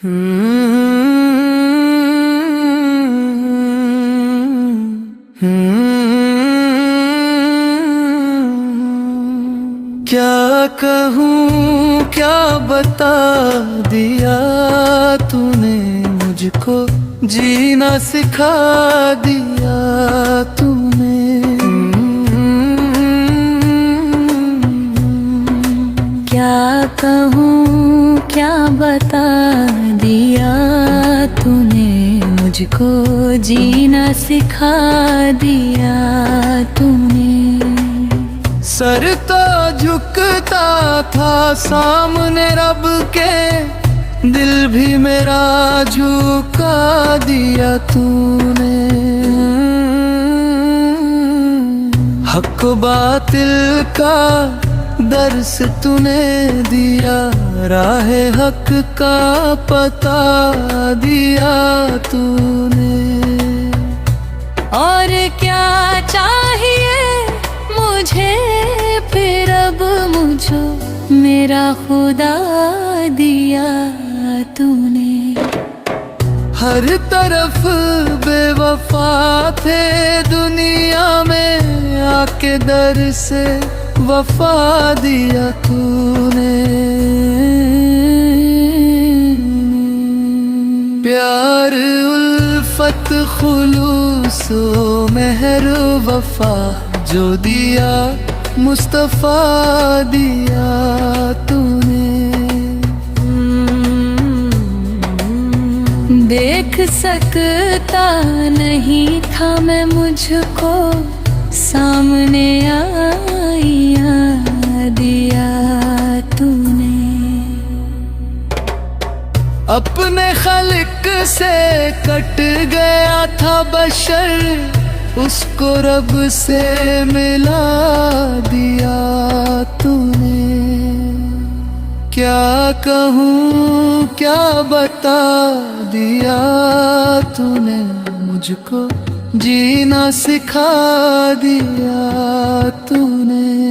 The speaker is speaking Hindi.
क्या कहूँ क्या बता दिया तूने मुझको, जीना सिखा दिया तूने। क्या कहूँ क्या बता दिया तूने मुझको, जीना सिखा दिया तूने। सर तो झुकता था सामने रब के, दिल भी मेरा झुका दिया तूने। हक बातिल का दर्स तूने दिया, राहे हक का पता दिया तूने। और क्या चाहिए मुझे फिर अब मुझो, मेरा खुदा दिया तूने। हर तरफ बेवफा थे दुनिया में, आके दर से वफा दिया तूने। प्यार उल्फत खुलूस मेहर वफा जो दिया, मुस्तफा दिया तूने। देख सकता नहीं था मैं मुझको, सामने आईया दिया तूने। अपने खल्क से कट गया था बशर, उसको रब से मिला दिया तूने। क्या कहूँ क्या बता दिया तूने मुझको, जीना सिखा दिया तूने।